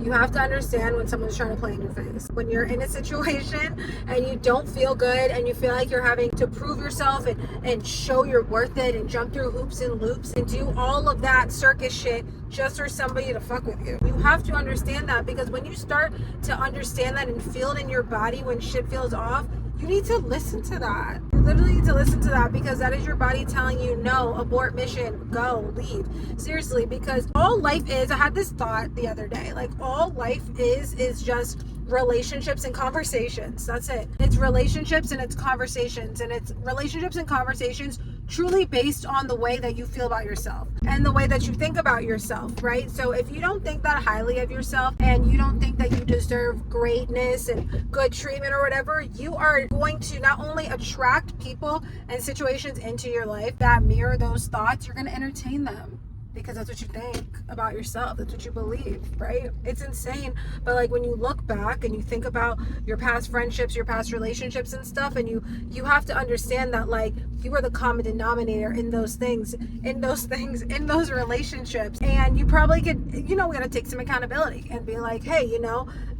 You have to understand when someone's trying to play in your face. When you're in a situation and you don't feel good and you feel like you're having to prove yourself and show you're worth it and jump through hoops and loops and do all of that circus shit just for somebody to fuck with you. You have to understand that, because when you start to understand that and feel it in your body when shit feels off, you need to listen to that. You literally need to listen to that, because that is your body telling you, no, abort mission, go, leave. Seriously, because all life is, I had this thought the other day, like all life is just relationships and conversations. That's it. It's relationships and it's conversations, and it's relationships and conversations truly based on the way that you feel about yourself and the way that you think about yourself, right? So if you don't think that highly of yourself and you don't think that you deserve greatness and good treatment or whatever, you are going to not only attract people and situations into your life that mirror those thoughts, you're going to entertain them. Because that's what you think about yourself. That's what you believe, right? It's insane. But like when you look back and you think about your past friendships, your past relationships and stuff, and you have to understand that like you were the common denominator in those things, in those relationships. And you probably could, we gotta take some accountability and be like, hey,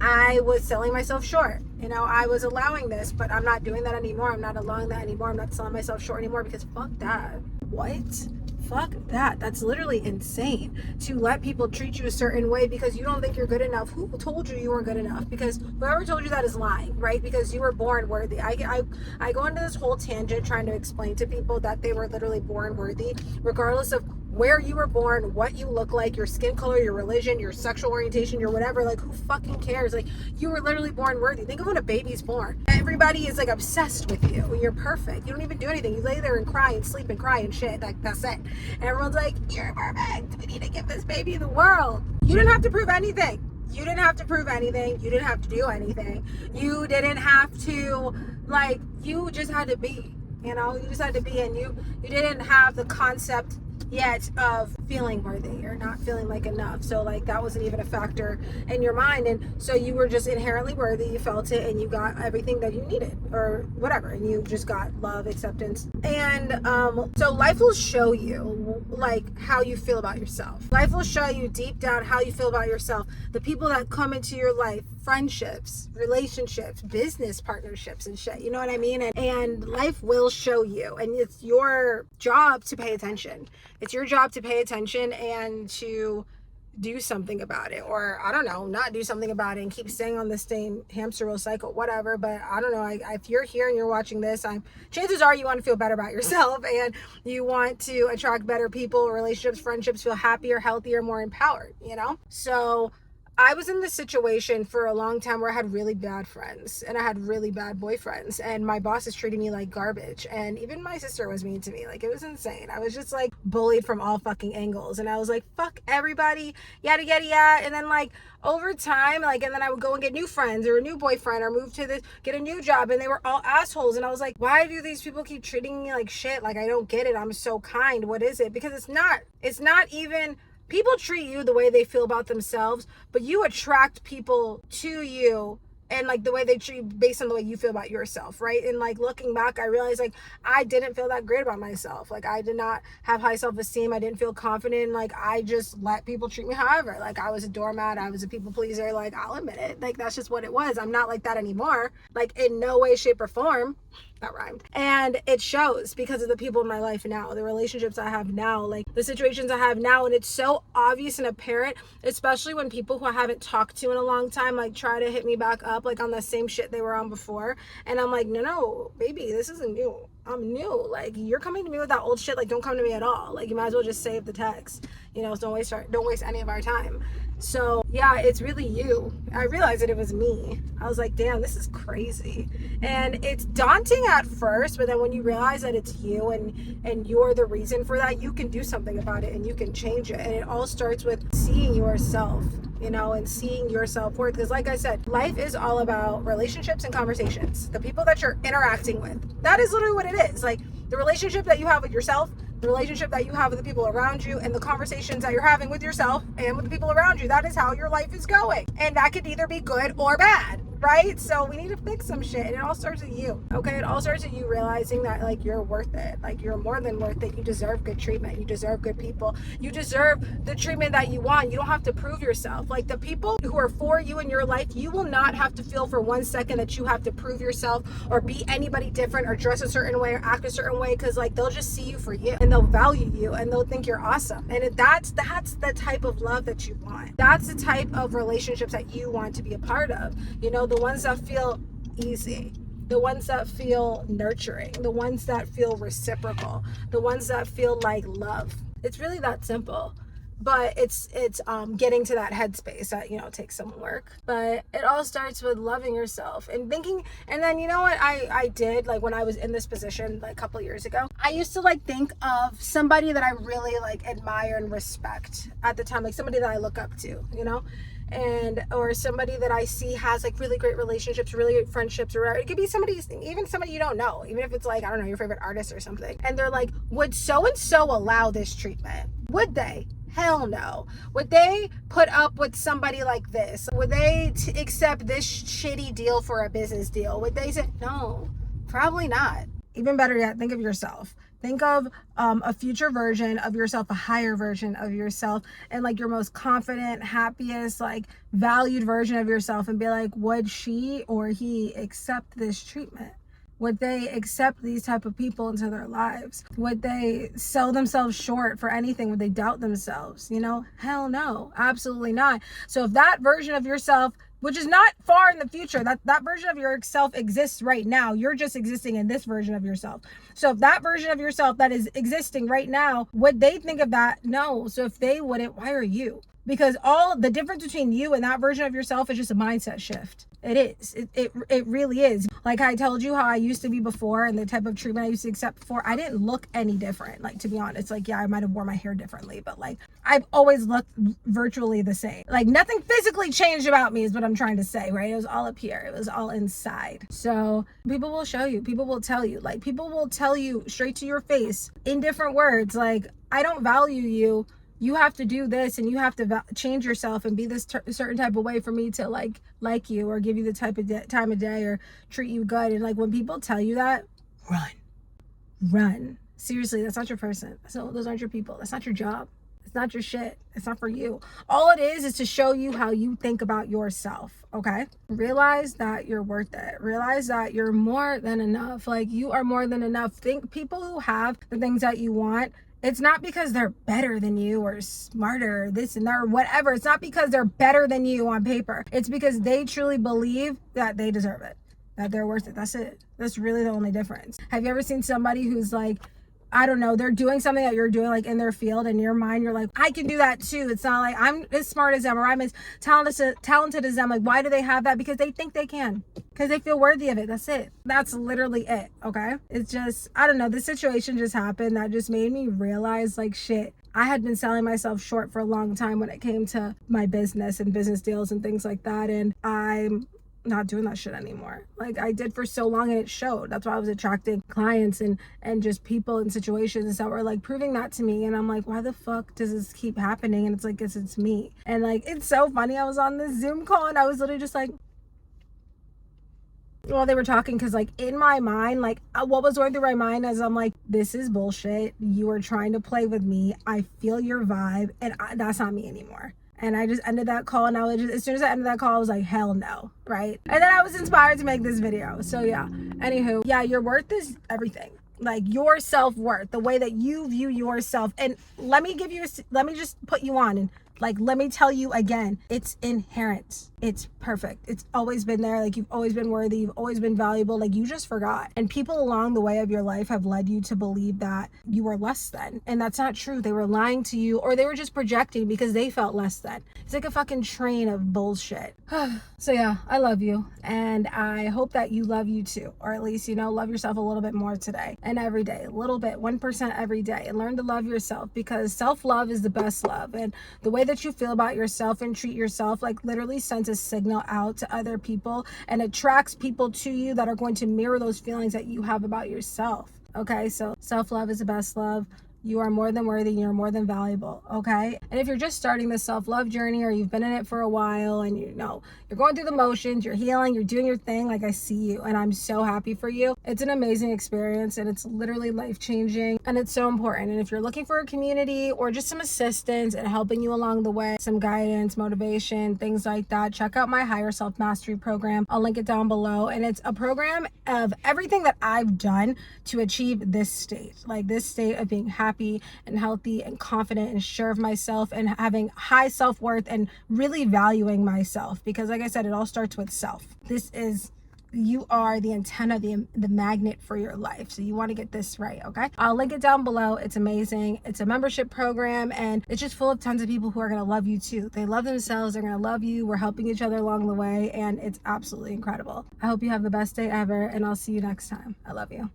I was selling myself short. I was allowing this, but I'm not doing that anymore. I'm not allowing that anymore. I'm not selling myself short anymore, because fuck that. What? Fuck that. That's literally insane to let people treat you a certain way because you don't think you're good enough. Who told you you weren't good enough? Because whoever told you that is lying, right? Because you were born worthy. I go into this whole tangent trying to explain to people that they were literally born worthy, regardless of where you were born, what you look like, your skin color, your religion, your sexual orientation, your whatever. Like, who fucking cares? Like, you were literally born worthy. Think of when a baby's born. Everybody is like obsessed with you. You're perfect. You don't even do anything. You lay there and cry and sleep and cry and shit. Like, that's it. And everyone's like, you're perfect. We need to give this baby the world. You didn't have to prove anything. You didn't have to prove anything. You didn't have to do anything. You didn't have to, you just had to be. You just had to be, and you didn't have the concept yet of feeling worthy or not feeling like enough. So that wasn't even a factor in your mind, and so you were just inherently worthy. You felt it and you got everything that you needed or whatever, and you just got love, acceptance. And so life will show you how you feel about yourself. Life will show you deep down how you feel about yourself. The people that come into your life, friendships, relationships, business partnerships and shit, you know what I mean? And life will show you, and it's your job to pay attention. It's your job to pay attention and to do something about it, or I don't know, not do something about it and keep staying on the same hamster wheel cycle, whatever. But I don't know, if you're here and you're watching this, chances are you want to feel better about yourself and you want to attract better people, relationships, friendships, feel happier, healthier, more empowered, So I was in this situation for a long time where I had really bad friends and I had really bad boyfriends, and my bosses treated me like garbage, and even my sister was mean to me. It was insane. I was just bullied from all fucking angles, and I was like, fuck everybody, yada yada yada. And then over time, and then I would go and get new friends or a new boyfriend or move to this, get a new job, and they were all assholes. And I was like, why do these people keep treating me like shit? I don't get it. I'm so kind. What is it? Because it's not even. People treat you the way they feel about themselves, but you attract people to you and the way they treat you based on the way you feel about yourself, right? And looking back, I realized I didn't feel that great about myself. I did not have high self-esteem. I didn't feel confident. I just let people treat me however. I was a doormat. I was a people pleaser. I'll admit it. That's just what it was. I'm not like that anymore. In no way, shape, or form. That rhymed. And it shows because of the people in my life now, the relationships I have now, the situations I have now. And it's so obvious and apparent, especially when people who I haven't talked to in a long time, try to hit me back up, on the same shit they were on before. And I'm like, no, baby, this isn't new. I'm new. You're coming to me with that old shit. Don't come to me at all. You might as well just save the text. Don't waste any of our time. So yeah, it's really you. I realized that it was me. I was like, damn, this is crazy. And it's daunting at first, but then when you realize that it's you and you're the reason for that, you can do something about it and you can change it. And it all starts with seeing yourself, and seeing your self-worth. Because like I said, life is all about relationships and conversations. The people that you're interacting with. That is literally what it is. The relationship that you have with yourself, the relationship that you have with the people around you, and the conversations that you're having with yourself and with the people around you. That is how your life is going. And that could either be good or bad. right? So we need to fix some shit, and it all starts with you. Okay, it all starts with you realizing that like you're worth it, like you're more than worth it. You deserve good treatment, you deserve good people, you deserve the treatment that you want. You don't have to prove yourself. Like the people who are for you in your life, you will not have to feel for 1 second that you have to prove yourself or be anybody different or dress a certain way or act a certain way, because like they'll just see you for you and they'll value you and they'll think you're awesome. And that's the type of love that you want. That's the type of relationships that you want to be a part of. You know, the ones that feel easy, the ones that feel nurturing, the ones that feel reciprocal, the ones that feel like love. It's really that simple. But it's getting to that headspace that, you know, takes some work. But it all starts with loving yourself and thinking. And then, you know what I did, like when I was in this position like a couple of years ago, I used to like think of somebody that I really like admire and respect at the time, like somebody that I look up to, you know, and or somebody that I see has like really great relationships, really great friendships, or it could be somebody, even somebody you don't know, even if it's like, I don't know, your favorite artist or something, and they're like, would so and so allow this treatment? Would they? Hell no. Would they put up with somebody like this? Would they accept this shitty deal for a business deal? Would they say no? Probably not. Even better yet, think of yourself. Think of a future version of yourself, a higher version of yourself, and like your most confident, happiest, like valued version of yourself, and be like, would she or he accept this treatment? Would they accept these type of people into their lives? Would they sell themselves short for anything? Would they doubt themselves? You know, hell no, absolutely not. So if that version of yourself, which is not far in the future, that version of yourself exists right now, you're just existing in this version of yourself. So if that version of yourself that is existing right now, would they think of that? No. So if they wouldn't, why are you? Because all the difference between you and that version of yourself is just a mindset shift. It is. It really is. Like I told you how I used to be before and the type of treatment I used to accept before, I didn't look any different. Like, to be honest, like, yeah, I might have worn my hair differently, but like I've always looked virtually the same. Like nothing physically changed about me is what I'm trying to say, right? It was all up here. It was all inside. So people will show you, people will tell you, like people will tell you straight to your face in different words, like, I don't value you. You have to do this and you have to change yourself and be this certain type of way for me to like you or give you the type of time of day or treat you good. And like when people tell you that, run. Seriously, that's not your person. Those aren't your people. That's not your job. It's not your shit. It's not for you. All it is to show you how you think about yourself. Okay? Realize that you're worth it. Realize that you're more than enough. Like you are more than enough. Think people who have the things that you want, it's not because they're better than you or smarter or this and that or whatever. It's not because they're better than you on paper. It's because they truly believe that they deserve it, that they're worth it. That's it. That's really the only difference. Have you ever seen somebody who's like, I don't know, they're doing something that you're doing like in their field, and in your mind you're like, I can do that too. It's not like I'm as smart as them or I'm as talented as them. Like, why do they have that? Because they think they can, because they feel worthy of it. That's it. That's literally it. Okay. It's just, I don't know, this situation just happened that just made me realize like, shit, I had been selling myself short for a long time when it came to my business and business deals and things like that. And I'm not doing that shit anymore. Like I did for so long, and it showed. That's why I was attracting clients and just people in situations that were like proving that to me. And I'm like, why the fuck does this keep happening? And it's like, it's me. And like, it's so funny. I was on this Zoom call and I was literally just like, while they were talking, because like in my mind, like what was going through my mind as I'm like, this is bullshit. You are trying to play with me. I feel your vibe, and that's not me anymore. And I just ended that call, and I was just, as soon as I ended that call, I was like, hell no, right? And then I was inspired to make this video. So yeah, anywho, yeah, your worth is everything. Like your self-worth, the way that you view yourself. And let me just put you on and like, let me tell you again, it's inherent. It's perfect. It's always been there. Like you've always been worthy. You've always been valuable. Like you just forgot. And people along the way of your life have led you to believe that you were less than. And that's not true. They were lying to you, or they were just projecting because they felt less than. It's like a fucking train of bullshit. So yeah, I love you. And I hope that you love you too. Or at least, you know, love yourself a little bit more today and every day. A little bit, 1% every day. And learn to love yourself, because self-love is the best love. And the way that you feel about yourself and treat yourself like literally sends a signal out to other people and attracts people to you that are going to mirror those feelings that you have about yourself. Okay, so self-love is the best love. You are more than worthy. You're more than valuable, okay? And if you're just starting this self-love journey, or you've been in it for a while and you know you're going through the motions, you're healing, you're doing your thing, like, I see you and I'm so happy for you. It's an amazing experience and it's literally life-changing and it's so important. And if you're looking for a community or just some assistance and helping you along the way, some guidance, motivation, things like that, check out my Higher Self Mastery program. I'll link it down below. And it's a program of everything that I've done to achieve this state, like this state of being happy and healthy and confident and sure of myself and having high self-worth and really valuing myself. Because like I said, it all starts with self. You are the antenna, the magnet for your life. So you want to get this right, okay? I'll link it down below. It's amazing. It's a membership program and it's just full of tons of people who are going to love you too. They love themselves. They're going to love you. We're helping each other along the way and it's absolutely incredible. I hope you have the best day ever and I'll see you next time. I love you.